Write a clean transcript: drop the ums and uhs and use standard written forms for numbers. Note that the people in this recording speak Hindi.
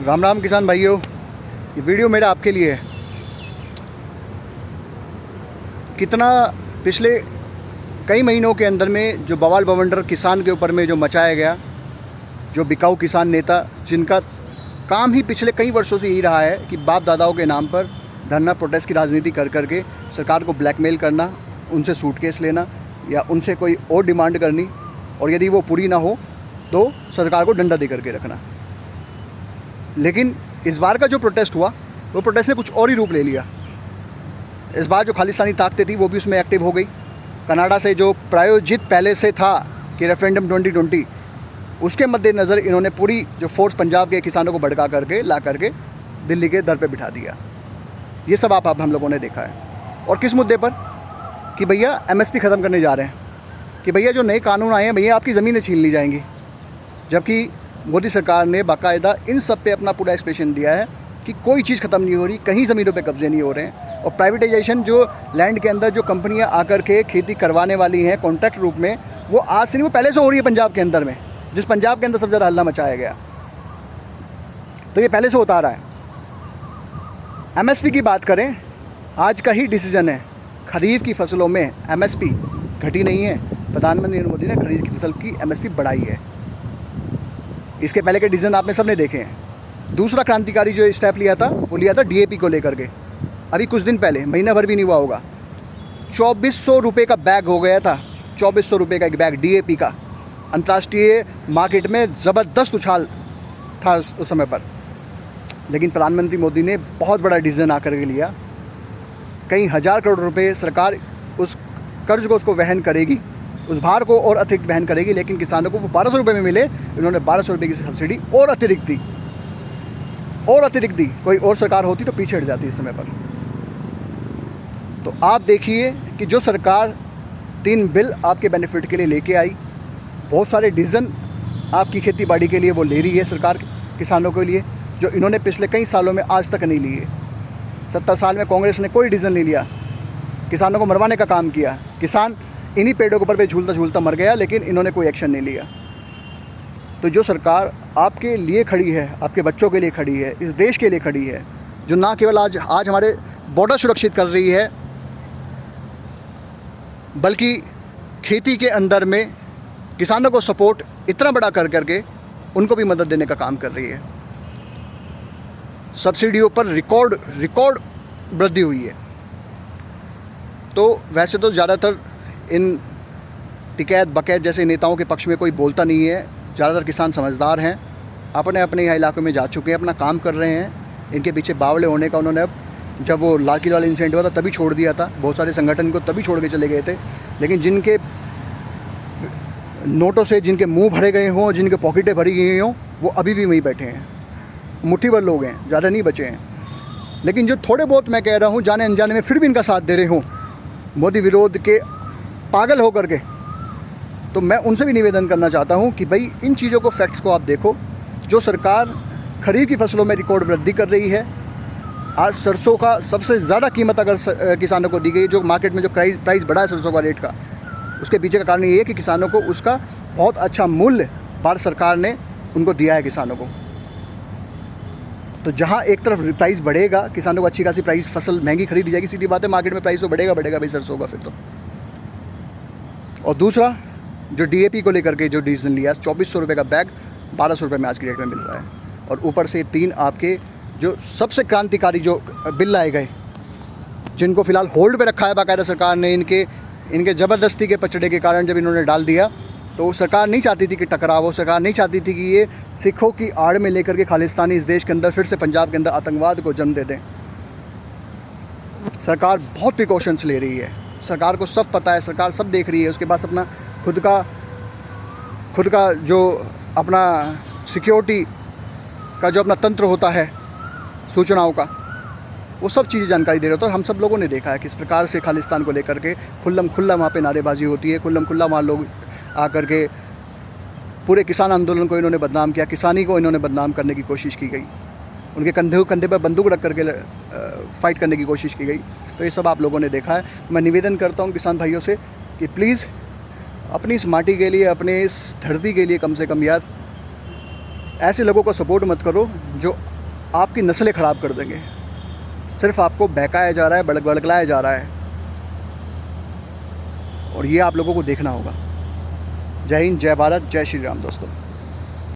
राम राम किसान भाइयों, ये वीडियो मेरा आपके लिए है। कितना पिछले कई महीनों के अंदर में जो बवाल बवंडर किसान के ऊपर में जो मचाया गया, जो बिकाऊ किसान नेता जिनका काम ही पिछले कई वर्षों से यही रहा है कि बाप दादाओं के नाम पर धरना प्रोटेस्ट की राजनीति कर करके सरकार को ब्लैकमेल करना, उनसे सूटकेस लेना या उनसे कोई और डिमांड करनी, और यदि वो पूरी ना हो तो सरकार को डंडा दे करके रखना। लेकिन इस बार का जो प्रोटेस्ट हुआ वो प्रोटेस्ट ने कुछ और ही रूप ले लिया। इस बार जो खालिस्तानी ताकतें थी वो भी उसमें एक्टिव हो गई। कनाडा से जो प्रायोजित पहले से था कि रेफरेंडम 2020, उसके मद्देनज़र इन्होंने पूरी जो फोर्स पंजाब के किसानों को भड़का करके ला करके दिल्ली के दर पे बिठा दिया। ये सब आप हम लोगों ने देखा है। और किस मुद्दे पर कि भैया एमएसपी ख़त्म करने जा रहे हैं, कि भैया जो नए कानून आए हैं भैया आपकी ज़मीनें छीन ली जाएंगी। जबकि मोदी सरकार ने बाकायदा इन सब पे अपना पूरा एक्सप्रेशन दिया है कि कोई चीज़ ख़त्म नहीं हो रही, कहीं ज़मीनों पे कब्जे नहीं हो रहे हैं। और प्राइवेटाइजेशन जो लैंड के अंदर जो कंपनियां आकर के खेती करवाने वाली हैं कॉन्ट्रैक्ट रूप में, वो आज से नहीं, वो पहले से हो रही है पंजाब के अंदर में, जिस पंजाब के अंदर सबसे ज़्यादा हल्ला मचाया गया, तो ये पहले से होता आ रहा है। एमएसपी की बात करें, आज का ही डिसीजन है, खरीफ की फसलों में एमएसपी घटी नहीं है। प्रधानमंत्री नरेंद्र मोदी ने खरीफ की फसल की एमएसपी बढ़ाई है। इसके पहले के डिसीजन आपने सबने देखे हैं। दूसरा क्रांतिकारी जो स्टेप लिया था वो लिया था डीएपी को लेकर के। अभी कुछ दिन पहले, महीना भर भी नहीं हुआ होगा, 2400 रुपये का बैग हो गया था। 2400 रुपये का एक बैग डीएपी का अंतर्राष्ट्रीय मार्केट में ज़बरदस्त उछाल था उस समय पर। लेकिन प्रधानमंत्री मोदी ने बहुत बड़ा डिसीजन आकर के लिया। कई हज़ार करोड़ रुपए सरकार उस कर्ज को उसको वहन करेगी, उस भार को और अतिरिक्त वहन करेगी। लेकिन किसानों को वो 1200 रुपये में मिले, इन्होंने 1200 रुपये की सब्सिडी और अतिरिक्त दी। कोई और सरकार होती तो पीछे हट जाती इस समय पर। तो आप देखिए कि जो सरकार 3 बिल आपके बेनिफिट के लिए लेके आई, बहुत सारे डिसीजन आपकी खेती बाड़ी के लिए वो ले रही है सरकार किसानों के लिए, जो इन्होंने पिछले कई सालों में आज तक नहीं लिए। 70 साल में कांग्रेस ने कोई डिसीजन नहीं लिया, किसानों को मरवाने का काम किया। किसान इन्हीं पेड़ों के ऊपर पे झूलता झूलता मर गया, लेकिन इन्होंने कोई एक्शन नहीं लिया। तो जो सरकार आपके लिए खड़ी है, आपके बच्चों के लिए खड़ी है, इस देश के लिए खड़ी है, जो ना केवल आज हमारे बॉर्डर सुरक्षित कर रही है, बल्कि खेती के अंदर में किसानों को सपोर्ट इतना बड़ा कर करके उनको भी मदद देने का काम कर रही है। सब्सिडियों पर रिकॉर्ड वृद्धि हुई है। तो वैसे तो ज़्यादातर इन टिकैत बकैत जैसे नेताओं के पक्ष में कोई बोलता नहीं है। ज़्यादातर किसान समझदार हैं, अपने अपने यहाँ इलाकों में जा चुके हैं, अपना काम कर रहे हैं। इनके पीछे बावले होने का उन्होंने, अब जब वो लाल किले वाला इंसिडेंट हुआ था तभी छोड़ दिया था। बहुत सारे संगठन को तभी छोड़ के चले गए थे। लेकिन जिनके नोटों से जिनके मुंह भरे गए हों, जिनके पॉकेटें भरी गई हों, वो अभी भी वहीं बैठे हैं। मुट्ठी भर लोग हैं, ज़्यादा नहीं बचे हैं। लेकिन जो थोड़े बहुत, मैं कह रहा हूँ, जाने अनजाने में फिर भी इनका साथ दे रहे हों मोदी विरोध के पागल होकर के, तो मैं उनसे भी निवेदन करना चाहता हूं कि भाई इन चीज़ों को, फैक्ट्स को आप देखो। जो सरकार खरीफ की फसलों में रिकॉर्ड वृद्धि कर रही है, आज सरसों का सबसे ज़्यादा कीमत अगर किसानों को दी गई, जो मार्केट में जो प्राइस बढ़ा है सरसों का रेट का, उसके पीछे का कारण ये है कि किसानों को उसका बहुत अच्छा मूल्य भारत सरकार ने उनको दिया है किसानों को। तो जहाँ एक तरफ प्राइस बढ़ेगा, किसानों को अच्छी खासी प्राइस, फसल महंगी खरीदी जाएगी, सीधी बात है, मार्केट में प्राइस तो बढ़ेगा भाई सरसों का फिर तो। और दूसरा, जो डीएपी को लेकर के जो डिसीजन लिया, 2400 रुपये का बैग 1200 रुपये में आज की डेट में मिल रहा है। और ऊपर से 3 आपके जो सबसे क्रांतिकारी जो बिल लाए गए, जिनको फ़िलहाल होल्ड पे रखा है बाकायदा सरकार ने, इनके ज़बरदस्ती के पचड़े के कारण जब इन्होंने डाल दिया, तो सरकार नहीं चाहती थी कि टकराव हो। सरकार नहीं चाहती थी कि ये सिखों की आड़ में लेकर के खालिस्तानी इस देश के अंदर फिर से पंजाब के अंदर आतंकवाद को जन्म दे दें। सरकार बहुत प्रिकॉशंस ले रही है, सरकार को सब पता है, सरकार सब देख रही है। उसके पास अपना खुद का जो अपना सिक्योरिटी का जो अपना तंत्र होता है सूचनाओं का, वो सब चीज़ें जानकारी दे रहे होते हैं। और हम सब लोगों ने देखा है किस प्रकार से खालिस्तान को लेकर के खुल्लम खुल्ला वहाँ पे नारेबाजी होती है, खुल्लम खुल्ला वहाँ लोग आकर के पूरे किसान आंदोलन को इन्होंने बदनाम किया, किसानी को इन्होंने बदनाम करने की कोशिश की गई, उनके कंधे पर बंदूक रख करके फ़ाइट करने की कोशिश की गई। तो ये सब आप लोगों ने देखा है। मैं निवेदन करता हूँ किसान भाइयों से कि प्लीज़ अपनी इस माटी के लिए, अपने इस धरती के लिए कम से कम यार ऐसे लोगों को सपोर्ट मत करो जो आपकी नस्लें ख़राब कर देंगे। सिर्फ आपको बहकाया जा रहा है, भड़कलाया जा रहा है, और ये आप लोगों को देखना होगा। जय हिंद, जय भारत, जय श्री राम दोस्तों।